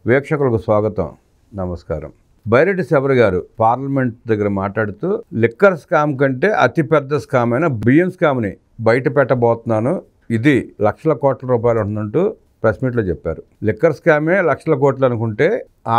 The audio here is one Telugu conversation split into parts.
వీక్షకులకు స్వాగతం, నమస్కారం. బైరెడ్డి శబరి గారు పార్లమెంట్ దగ్గర మాట్లాడుతూ లిక్కర్ స్కామ్ కంటే అతిపెద్ద స్కామ్ అయిన బియ్యం స్కామ్ని బయట పెట్టబోతున్నాను, ఇది లక్షల కోట్ల రూపాయలు ఉంటుందంటూ ప్రెస్ మీట్లో చెప్పారు. లిక్కర్ స్కామే లక్షల కోట్లు అనుకుంటే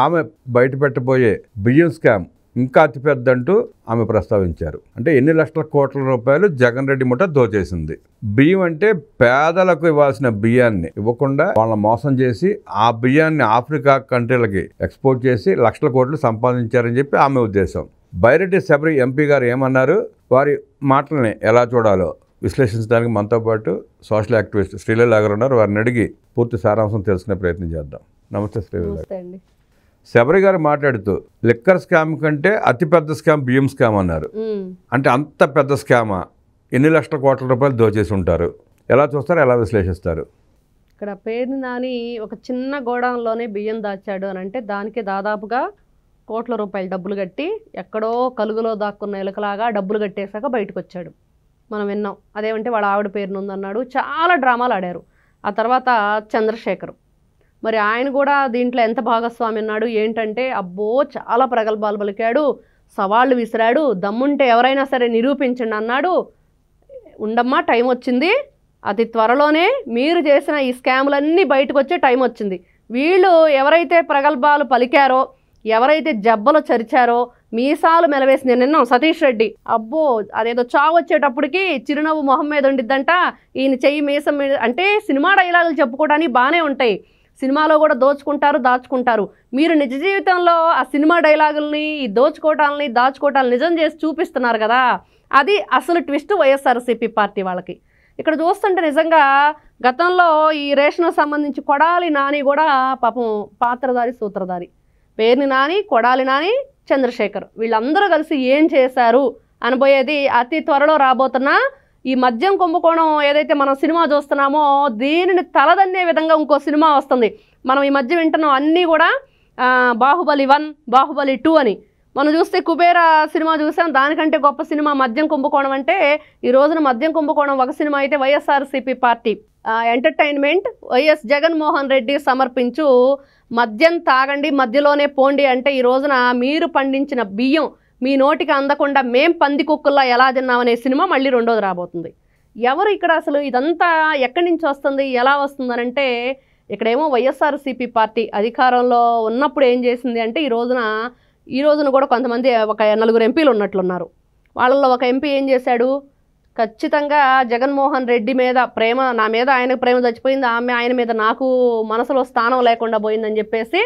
ఆమె బయట పెట్టబోయే బియ్యం స్కామ్ ఇంకా అతిపెద్ద అంటూ ఆమె ప్రస్తావించారు. అంటే ఎన్ని లక్షల కోట్ల రూపాయలు జగన్ రెడ్డి ముఠ దోచేసింది. బియ్యం అంటే పేదలకు ఇవ్వాల్సిన బియ్యాన్ని ఇవ్వకుండా వాళ్ళని మోసం చేసి ఆ బియ్యాన్ని ఆఫ్రికా కంట్రీలకి ఎక్స్పోర్ట్ చేసి లక్షల కోట్లు సంపాదించారని చెప్పి ఆమె ఉద్దేశం. బైరెడ్డి శబరి ఎంపీ గారు ఏమన్నారు, వారి మాటల్ని ఎలా చూడాలో విశ్లేషించడానికి మనతో పాటు సోషల్ యాక్టివిస్ట్ శ్రీలీల గారు ఉన్నారు. వారిని అడిగి పూర్తి సారాంశం తెలుసుకునే ప్రయత్నం చేద్దాం. నమస్తే శ్రీలీల గారు. శబరి గారు మాట్లాడుతూ లిక్కర్ స్కామ్ కంటే అతిపెద్ద స్కామ్ బియ్యం స్కామ్ అన్నారు. అంటే అంత పెద్ద స్కామా? ఎన్ని లక్షల కోట్ల రూపాయలు దోచేసి ఉంటారు? ఎలా చూస్తారు, ఎలా విశ్లేషిస్తారు? ఇక్కడ పేరు నాని ఒక చిన్న గోడౌన్లోనే బియ్యం దాచాడు అని అంటే దానికి దాదాపుగా కోట్ల రూపాయలు డబ్బులు కట్టి ఎక్కడో కలుగులో దాక్కున్న ఎలుకలాగా డబ్బులు కట్టేశాక బయటకు వచ్చాడు. మనం విన్నాం. అదేమంటే వాళ్ళ ఆవిడ పేరును ఉందన్నాడు. చాలా డ్రామాలు ఆడారు. ఆ తర్వాత చంద్రశేఖర్, మరి ఆయన కూడా దీంట్లో ఎంత భాగస్వామి అన్నాడు ఏంటంటే, అబ్బో చాలా ప్రగల్భాలు పలికాడు, సవాళ్ళు విసిరాడు, దమ్ముంటే ఎవరైనా సరే నిరూపించండి అన్నాడు. ఉండమ్మా, టైం వచ్చింది, అతి త్వరలోనే మీరు చేసిన ఈ స్కాములన్నీ బయటకు వచ్చే టైం వచ్చింది. వీళ్ళు ఎవరైతే ప్రగల్భాలు పలికారో, ఎవరైతే జబ్బలు చరిచారో, మీసాలు మెలవేసి నేను నిన్నాం సతీష్ రెడ్డి, అబ్బో అదేదో చావు వచ్చేటప్పటికి చిరునవ్వు మొహం మీద ఉండిద్దంట, ఈయన చెయ్యి మీసం మీద, అంటే సినిమా డైలాగులు చెప్పుకోవడానికి బాగానే ఉంటాయి, సినిమాలో కూడా దోచుకుంటారు దాచుకుంటారు. మీరు నిజ జీవితంలో ఆ సినిమా డైలాగుల్ని, ఈ దోచుకోవటాలని దాచుకోవటాలని నిజం చేసి చూపిస్తున్నారు కదా, అది అసలు ట్విస్ట్ వైఎస్ఆర్సీపీ పార్టీ వాళ్ళకి. ఇక్కడ చూస్తుంటే నిజంగా గతంలో ఈ రేషన్ సంబంధించి కొడాలి నాని కూడా పాపం పాత్రధారి సూత్రధారి, పేరుని నాని, కొడాలి నాని, చంద్రశేఖర్, వీళ్ళందరూ కలిసి ఏం చేశారు అనబోయేది అతి త్వరలో రాబోతున్న ఈ మద్యం కుంభకోణం ఏదైతే మనం సినిమా చూస్తున్నామో దీనిని తలదన్నే విధంగా ఇంకో సినిమా వస్తుంది. మనం ఈ మధ్య వింటున్నాం అన్నీ కూడా బాహుబలి 1, బాహుబలి 2 అని. మనం చూస్తే కుబేరా సినిమా చూసాం, దానికంటే గొప్ప సినిమా మద్యం కుంభకోణం. అంటే ఈ రోజున మద్యం కుంభకోణం ఒక సినిమా అయితే YSRCP party entertainment YS Jaganmohan Reddy సమర్పించు మద్యం తాగండి మధ్యలోనే పోండి అంటే ఈ రోజున మీరు పండించిన బియ్యం మీ నోటికి అందకుండా మేం పంది కుక్కల్లా ఎలా తిన్నామనే సినిమా మళ్ళీ రెండోది రాబోతుంది. ఎవరు ఇక్కడ అసలు ఇదంతా ఎక్కడి నుంచి వస్తుంది, ఎలా వస్తుందని అంటే, ఇక్కడేమో వైఎస్ఆర్సీపీ పార్టీ అధికారంలో ఉన్నప్పుడు ఏం చేసింది అంటే ఈ రోజున కూడా కొంతమంది ఒక 4 ఎంపీలు ఉన్నట్లున్నారు. వాళ్ళల్లో ఒక ఎంపీ ఏం చేశాడు, ఖచ్చితంగా జగన్మోహన్ రెడ్డి మీద ప్రేమ, నా మీద ఆయనకు ప్రేమ చచ్చిపోయింది, ఆయన మీద నాకు మనసులో స్థానం లేకుండా పోయిందని చెప్పేసి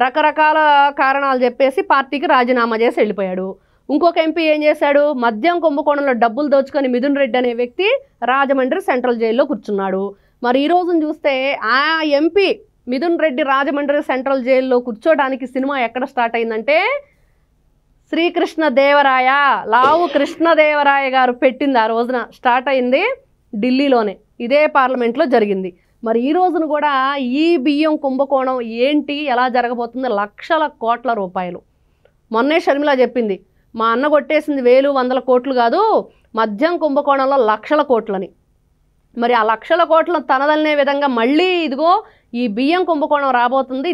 రకరకాల కారణాలు చెప్పేసి పార్టీకి రాజీనామా చేసి వెళ్ళిపోయాడు. ఇంకొక ఎంపీ ఏం చేశాడు, మద్యం కుంభకోణంలో డబ్బులు దోచుకొని మిథున్ రెడ్డి అనే వ్యక్తి రాజమండ్రి సెంట్రల్ జైల్లో కూర్చున్నాడు. మరి ఈ రోజున చూస్తే ఆ ఎంపీ మిథున్ రెడ్డి రాజమండ్రి సెంట్రల్ జైల్లో కూర్చోడానికి సినిమా ఎక్కడ స్టార్ట్ అయిందంటే శ్రీకృష్ణదేవరాయ, లావు కృష్ణదేవరాయ గారు పెట్టింది. ఆ రోజున స్టార్ట్ అయింది ఢిల్లీలోనే, ఇదే పార్లమెంట్లో జరిగింది. మరి ఈ రోజున కూడా ఈ బియ్యం కుంభకోణం ఏంటి, ఎలా జరగబోతుంది, లక్షల కోట్ల రూపాయలు. మొన్నే షర్మిల చెప్పింది, మా అన్న కొట్టేసింది 1000-100 కోట్లు కాదు, మద్యం కుంభకోణంలో లక్షల కోట్లని. మరి ఆ లక్షల కోట్లను తనదలనే విధంగా మళ్ళీ ఇదిగో ఈ బియ్యం కుంభకోణం రాబోతుంది,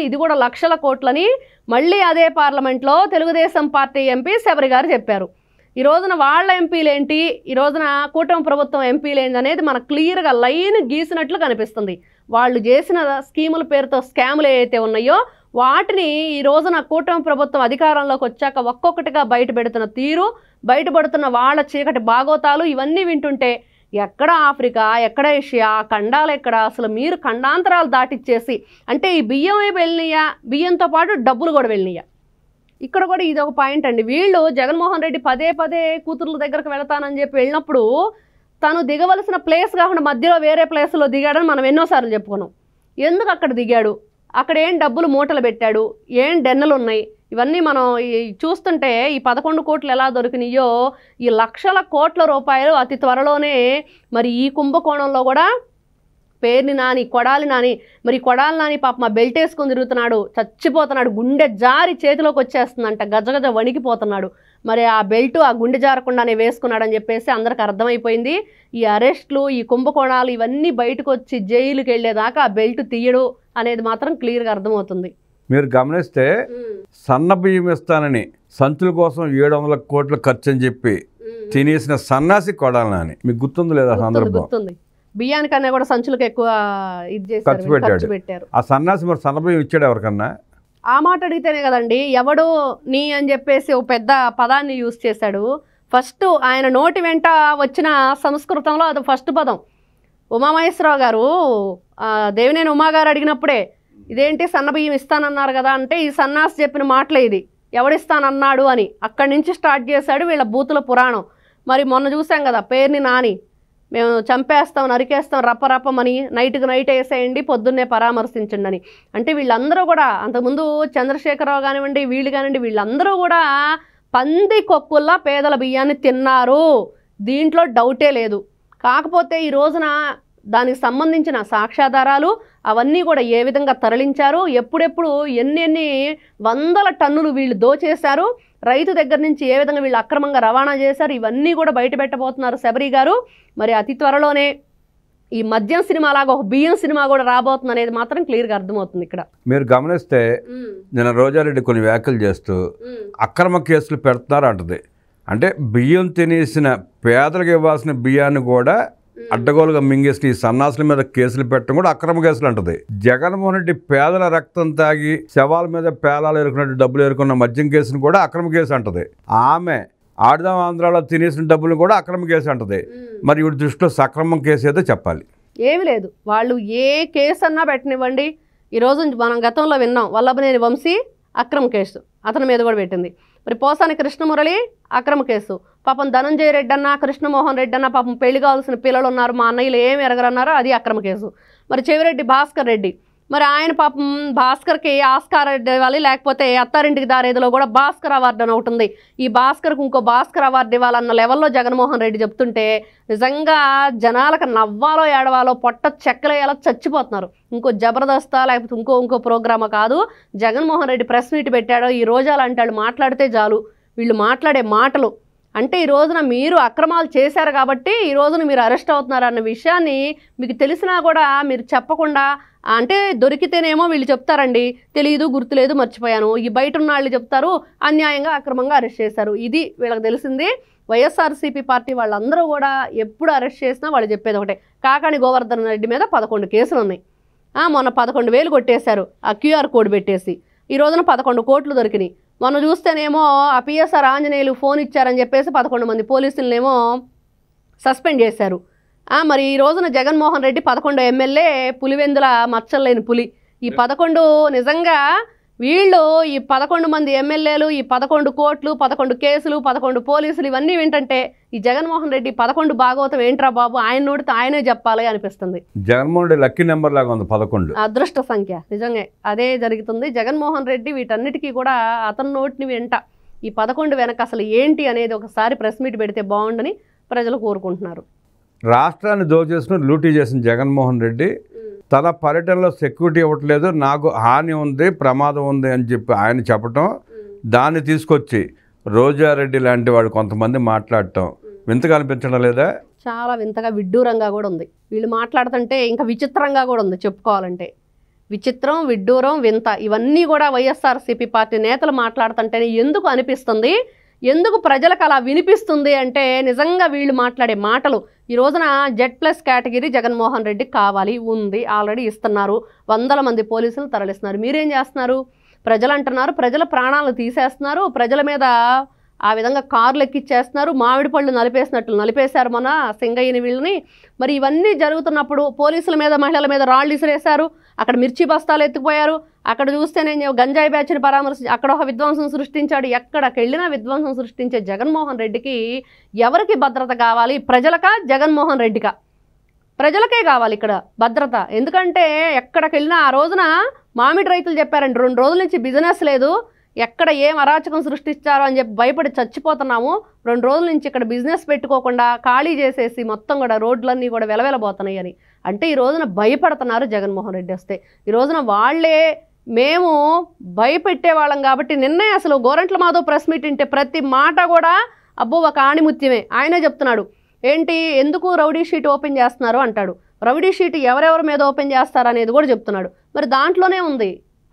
ఇది కూడా లక్షల కోట్లని మళ్ళీ అదే పార్లమెంట్లో తెలుగుదేశం పార్టీ ఎంపీ శబరి గారు చెప్పారు. ఈ రోజున వాళ్ళ ఎంపీలేంటి, ఈ రోజున కూటమి ప్రభుత్వం ఎంపీలేంటి అనేది మనకు క్లియర్గా లైన్ గీసినట్లు కనిపిస్తుంది. వాళ్ళు చేసిన స్కీముల పేరుతో స్కాములు ఏవైతే ఉన్నాయో వాటిని ఈ రోజున కూటమి ప్రభుత్వం అధికారంలోకి వచ్చాక ఒక్కొక్కటిగా బయట పెడుతున్న తీరు, బయటపడుతున్న వాళ్ళ చీకటి బాగోతాలు ఇవన్నీ వింటుంటే ఎక్కడ ఆఫ్రికా, ఎక్కడ ఏషియా, ఖండాలు ఎక్కడ, అసలు మీరు ఖండాంతరాలు దాటిచ్చేసి, అంటే ఈ బియ్యమే వెళ్ళినాయా, బియ్యంతో పాటు డబ్బులు కూడా వెళ్ళినాయా? ఇక్కడ కూడా ఇది ఒక పాయింట్ అండి. వీళ్ళు జగన్మోహన్ రెడ్డి పదే కూతుర్ల దగ్గరకు వెళతానని చెప్పి వెళ్ళినప్పుడు తను దిగవలసిన ప్లేస్ కాకుండా మధ్యలో వేరే ప్లేస్లో దిగాడని మనం ఎన్నోసార్లు చెప్పుకున్నాం. ఎందుకు అక్కడ దిగాడు, అక్కడ ఏం డబ్బులు మూటలు పెట్టాడు, ఏం డెన్నలు ఉన్నాయి, ఇవన్నీ మనం చూస్తుంటే ఈ 11 కోట్లు ఎలా దొరికినాయో ఈ లక్షల కోట్ల రూపాయలు అతి త్వరలోనే మరి ఈ కుంభకోణంలో కూడా పేరుని నాని, కొడాలి నాని, మరి కొడాలి నాని పాప మా బెల్ట్ వేసుకొని తిరుగుతున్నాడు, చచ్చిపోతున్నాడు, గుండె జారి చేతిలోకి వచ్చేస్తుందంట, గజగజ వణికిపోతున్నాడు. మరి ఆ బెల్ట్ ఆ గుండె జారకుండానే వేసుకున్నాడని చెప్పేసి అందరికి అర్థమైపోయింది. ఈ అరెస్టులు, ఈ కుంభకోణాలు ఇవన్నీ బయటకు వచ్చి జైలుకి వెళ్ళేదాకా ఆ బెల్ట్ తీయడు అనేది మాత్రం క్లియర్గా అర్థమవుతుంది. మీరు గమనిస్తే సన్న బియ్యం ఇస్తానని సంచుల కోసం 700 కోట్ల ఖర్చు అని చెప్పి తినేసిన సన్నాసి కొడాలని అని మీకు గుర్తుంది లేదా సందర్భం? గుర్తుంది. బియ్యానికన్నా కూడా సంచులకు ఎక్కువ ఇది చేశారు, ఖర్చు పెట్టారు. ఆ సన్నాసి మరి సన్న బియ్యం ఇచ్చాడు ఎవరికన్నా? ఆ మాట అడిగితేనే కదండి, ఎవడు నీ అని చెప్పేసి ఒక పెద్ద పదాన్ని యూజ్ చేశాడు. ఫస్ట్ ఆయన నోటి వెంట వచ్చిన సంస్కృతంలో అది ఫస్ట్ పదం. ఉమామహేశ్వరరావు గారు దేవినేని ఉమా గారు అడిగినప్పుడే ఇదేంటి సన్న బియ్యం ఇస్తానన్నారు కదా అంటే, ఈ సన్నాసి చెప్పిన మాటలే ఇది, ఎవడిస్తానన్నాడు అని అక్కడి నుంచి స్టార్ట్ చేశాడు వీళ్ళ బూతుల పురాణం. మరి మొన్న చూసాం కదా, పేరుని నాని మేము చంపేస్తాం, నరికేస్తాం, రప్పరప్పమని, నైట్కి నైట్ వేసేయండి, పొద్దున్నే పరామర్శించండి అని. అంటే వీళ్ళందరూ కూడా అంతకుముందు చంద్రశేఖరరావు కానివ్వండి, వీళ్ళు కానివ్వండి, వీళ్ళందరూ కూడా పంది కొక్కుల్లా పేదల బియ్యాన్ని తిన్నారు, దీంట్లో డౌటే లేదు. కాకపోతే ఈ రోజున దానికి సంబంధించిన సాక్ష్యాధారాలు అవన్నీ కూడా ఏ విధంగా తరలించారు, ఎప్పుడెప్పుడు ఎన్ని వందల టన్నులు వీళ్ళు దోచేశారు, రైతు దగ్గర నుంచి ఏ విధంగా వీళ్ళు అక్రమంగా రవాణా చేశారు, ఇవన్నీ కూడా బయట పెట్టబోతున్నారు శబరి గారు. మరి అతి త్వరలోనే ఈ మద్యం సినిమా లాగా ఒక బియ్యం సినిమా కూడా రాబోతుంది అనేది మాత్రం క్లియర్గా అర్థమవుతుంది. ఇక్కడ మీరు గమనిస్తే నిన్న రోజారెడ్డి కొన్ని వ్యాఖ్యలు చేస్తూ అక్రమ కేసులు పెడుతున్నారు అంటది. అంటే బియ్యం తినేసిన పేదలకు ఇవ్వాల్సిన బియ్యాన్ని కూడా అడ్డగోలుగా మింగేసిన ఈ సన్నాసుల మీద కేసులు పెట్టడం కూడా అక్రమ కేసులు అంటది. జగన్మోహన్ రెడ్డి పేదల రక్తం తాగి శవాల మీద పేలాలు ఎరుకున్నట్టు డబ్బులు ఎరుకున్న మద్యం కేసును కూడా అక్రమ కేసు అంటది. ఆమె ఆడదాం ఆంధ్రాలో తినేసిన డబ్బులు కూడా అక్రమ కేసు అంటది. మరి ఇవి దృష్టిలో సక్రమం కేసు ఏదో చెప్పాలి. ఏమి లేదు, వాళ్ళు ఏ కేసు అన్నా పెట్టనివ్వండి. ఈరోజు మనం గతంలో విన్నాం, వల్లభనేని వంశీ అక్రమ కేసు అతని మీద కూడా పెట్టింది. మరి పోసాని కృష్ణమురళి అక్రమ కేసు, పాపం ధనంజయ రెడ్డి అన్న, కృష్ణమోహన్ రెడ్డి అన్న పాపం పెళ్లి కావాల్సిన పిల్లలు ఉన్నారు, మా అన్నయ్యలు ఏమి ఎరగరన్నారో అది అక్రమ కేసు. మరి చెవిరెడ్డి భాస్కర్ రెడ్డి, మరి ఆయన పాపం భాస్కర్కి ఆస్కార్ ఇవ్వాలి, లేకపోతే అత్తారింటికి దారేదిలో కూడా భాస్కర్ అవార్డు అని ఒకటి ఉంది, ఈ భాస్కర్కి ఇంకో భాస్కర్ అవార్డు ఇవ్వాలన్న లెవెల్లో జగన్మోహన్ రెడ్డి చెప్తుంటే నిజంగా జనాలకు నవ్వాలో ఏడవాలో పొట్ట చెక్కలేయాలో చచ్చిపోతున్నారు. ఇంకో జబర్దస్తా లేకపోతే ఇంకో ప్రోగ్రామా కాదు, జగన్మోహన్ రెడ్డి ప్రెస్ మీట్ పెట్టాడో ఈ రోజు అలాంటి వాళ్ళు మాట్లాడితే చాలు, వీళ్ళు మాట్లాడే మాటలు అంటే ఈ రోజున మీరు అక్రమాలు చేశారు కాబట్టి ఈ రోజున మీరు అరెస్ట్ అవుతున్నారు అన్న విషయాన్ని మీకు తెలిసినా కూడా మీరు చెప్పకుండా, అంటే దొరికితేనేమో వీళ్ళు చెప్తారండి తెలియదు, గుర్తులేదు, మర్చిపోయాను, ఈ బయట ఉన్న వాళ్ళు చెప్తారు అన్యాయంగా అక్రమంగా అరెస్ట్ చేశారు, ఇది వీళ్ళకి తెలిసింది. వైఎస్ఆర్సీపీ పార్టీ వాళ్ళందరూ కూడా ఎప్పుడు అరెస్ట్ చేసినా వాళ్ళు చెప్పేది ఒకటే, కాకాణి గోవర్ధన్ రెడ్డి మీద 11 కేసులు ఉన్నాయి, మొన్న 11,000 కొట్టేశారు ఆ క్యూఆర్ కోడ్ పెట్టేసి, ఈ రోజున 11 కోట్లు దొరికినాయి. మనం చూస్తేనేమో ఆ పిఎస్ఆర్ ఆంజనేయులు ఫోన్ ఇచ్చారని చెప్పేసి 11 మంది పోలీసులనేమో సస్పెండ్ చేశారు. మరి ఈ రోజున జగన్మోహన్ రెడ్డి 11 ఎమ్మెల్యే పులివెందుల మచ్చలేని పులి. ఈ 11 నిజంగా వీళ్ళు ఈ 11 మంది ఎమ్మెల్యేలు, ఈ 11 కోట్లు, 11 కేసులు, 11 పోలీసులు ఇవన్నీ ఏంటంటే ఈ జగన్మోహన్ రెడ్డి 11 భాగవతం ఏంట్రా బాబు, ఆయన నోటితో ఆయనే చెప్పాలి అనిపిస్తుంది. జగన్మోహన్ రెడ్డి లక్కీ నెంబర్ లాగా ఉంది 11, అదృష్ట సంఖ్య. నిజంగా అదే జరుగుతుంది. జగన్మోహన్ రెడ్డి వీటన్నిటికీ కూడా అతని నోటిని వెంట ఈ 11 వెనక అసలు ఏంటి అనేది ఒకసారి ప్రెస్ మీట్ పెడితే బాగుండని ప్రజలు కోరుకుంటున్నారు. రాష్ట్రాన్ని దోచేసిన లూటీ చేసిన జగన్మోహన్ రెడ్డి తన పర్యటనలో సెక్యూరిటీ ఇవ్వట్లేదు, నాకు హాని ఉంది, ప్రమాదం ఉంది అని చెప్పి ఆయన చెప్పటం, దాన్ని తీసుకొచ్చి రోజారెడ్డి లాంటి వాడు కొంతమంది మాట్లాడటం వింతగా అనిపించడం లేదా? చాలా వింతగా విడ్డూరంగా కూడా ఉంది. వీళ్ళు మాట్లాడుతుంటే ఇంకా విచిత్రంగా కూడా ఉంది చెప్పుకోవాలంటే. విచిత్రం, విడ్డూరం, వింత ఇవన్నీ కూడా వైఎస్ఆర్సీపీ పార్టీ నేతలు మాట్లాడుతుంటేనే ఎందుకు అనిపిస్తుంది, ఎందుకు ప్రజలకు అలా వినిపిస్తుంది అంటే నిజంగా వీళ్ళు మాట్లాడే మాటలు. ఈ రోజున Z+ కేటగిరీ జగన్మోహన్ రెడ్డి కావాలి, ఉంది, ఆల్రెడీ ఇస్తున్నారు, 100 మంది పోలీసులు తరలిస్తున్నారు. మీరేం చేస్తున్నారు? ప్రజలు అంటున్నారు, ప్రజల ప్రాణాలు తీసేస్తున్నారు, ప్రజల మీద ఆ విధంగా కార్లు ఎక్కిచ్చేస్తున్నారు, మామిడి పళ్ళు నలిపేసినట్లు నలిపేశారు మన సింగయ్యని వీళ్ళని. మరి ఇవన్నీ జరుగుతున్నప్పుడు పోలీసుల మీద, మహిళల మీద రాళ్ళు ఇసిరేశారు, అక్కడ మిర్చి బస్తాలు ఎత్తుకుపోయారు, అక్కడ చూస్తేనే గంజాయి బ్యాచ్ని పరామర్శించి అక్కడ ఒక విధ్వంసం సృష్టించాడు. ఎక్కడికి వెళ్ళినా విధ్వంసం సృష్టించే జగన్మోహన్ రెడ్డికి ఎవరికి భద్రత కావాలి? ప్రజలకా, జగన్మోహన్ రెడ్డికా? ప్రజలకే కావాలి ఇక్కడ భద్రత. ఎందుకంటే ఎక్కడికి వెళ్ళినా ఆ రోజున మామిడి రైతులు చెప్పారండి, 2 రోజుల నుంచి బిజినెస్ లేదు, ఎక్కడ ఏం అరాచకం సృష్టిస్తారో అని చెప్పి భయపడి చచ్చిపోతున్నాము, 2 రోజుల నుంచి ఇక్కడ బిజినెస్ పెట్టుకోకుండా ఖాళీ చేసేసి మొత్తం కూడా రోడ్లన్నీ కూడా వెలవెలబోతున్నాయి అని. అంటే ఈ రోజున భయపడుతున్నారు జగన్మోహన్ రెడ్డి వస్తే. ఈ రోజున వాళ్ళే మేము భయపెట్టే వాళ్ళం కాబట్టి నిన్నే అసలు గోరంట్ల మాధవ్ ప్రెస్ మీట్ వింటే ప్రతి మాట కూడా అబ్బో ఒక ఆణిముత్యమే. ఆయనే చెప్తున్నాడు, ఏంటి ఎందుకు రౌడీ షీట్ ఓపెన్ చేస్తున్నారు అంటాడు. రౌడీ షీట్ ఎవరెవరి మీద ఓపెన్ చేస్తారు అనేది కూడా చెప్తున్నాడు. మరి దాంట్లోనే ఉంది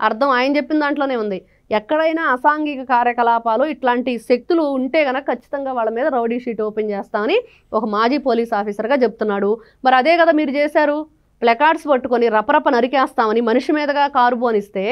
అర్థం ఆయన చెప్పిన దాంట్లోనే ఉంది. ఎక్కడైనా అసాంఘిక కార్యకలాపాలు ఇట్లాంటి శక్తులు ఉంటే కనుక ఖచ్చితంగా వాళ్ళ మీద రౌడీ షీట్ ఓపెన్ చేస్తామని ఒక మాజీ పోలీస్ ఆఫీసర్గా చెప్తున్నాడు. మరి అదే కదా మీరు చేశారు, ప్లకార్డ్స్ పట్టుకొని రపరప నరికేస్తామని మనిషి మీదగా కారు పోనిస్తే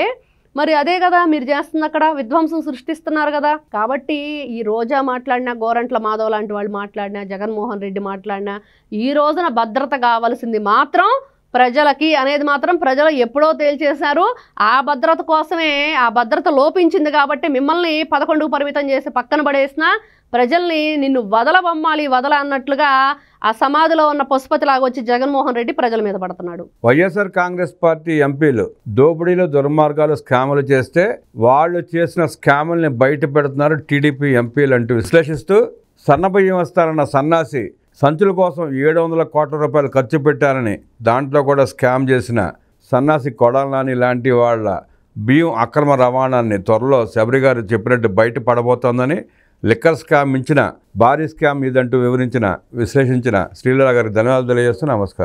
మరి అదే కదా మీరు చేస్తుంది, అక్కడ విధ్వంసం సృష్టిస్తున్నారు కదా. కాబట్టి ఈ రోజా మాట్లాడినా, గోరంట్ల మాధవ్ లాంటి వాళ్ళు మాట్లాడినా, జగన్మోహన్ రెడ్డి మాట్లాడినా ఈ రోజున భద్రత కావాల్సింది మాత్రం ప్రజలకి అనేది మాత్రం ప్రజలు ఎప్పుడో తేల్చేశారు. ఆ భద్రత కోసమే, ఆ భద్రత లోపించింది కాబట్టి మిమ్మల్ని 11 పరిమితం చేసి పక్కన పడేసిన ప్రజల్ని నిన్ను వదలబొమ్మాలి వదల అన్నట్లుగా ఆ సమాధిలో ఉన్న పశుపతిలాగా వచ్చి జగన్మోహన్ రెడ్డి ప్రజల మీద పడుతున్నాడు. వైఎస్ఆర్ కాంగ్రెస్ పార్టీ ఎంపీలు దోపిడీలు, దుర్మార్గాలు, స్కాములు చేస్తే వాళ్ళు చేసిన స్కాముల్ని బయట పెడుతున్నారు టీడీపీ ఎంపీలు అంటూ విశ్లేషిస్తూ, సన్నబియ్యం వస్తారన్న సన్నాసి సంచుల కోసం 700 కోట్ల రూపాయలు ఖర్చు పెట్టారని దాంట్లో కూడా స్కామ్ చేసిన సన్నాసి కొడాలి నాని లాంటి వాళ్ళ బియ్యం అక్రమ రవాణాన్ని త్వరలో శబరి గారు చెప్పినట్టు బయట పడబోతోందని, లిక్కర్ స్కామ్ మించిన భారీ స్కామ్ ఇదంటూ విశ్లేషించిన శ్రీలీల గారికి ధన్యవాదాలు తెలియజేస్తూ నమస్కారం.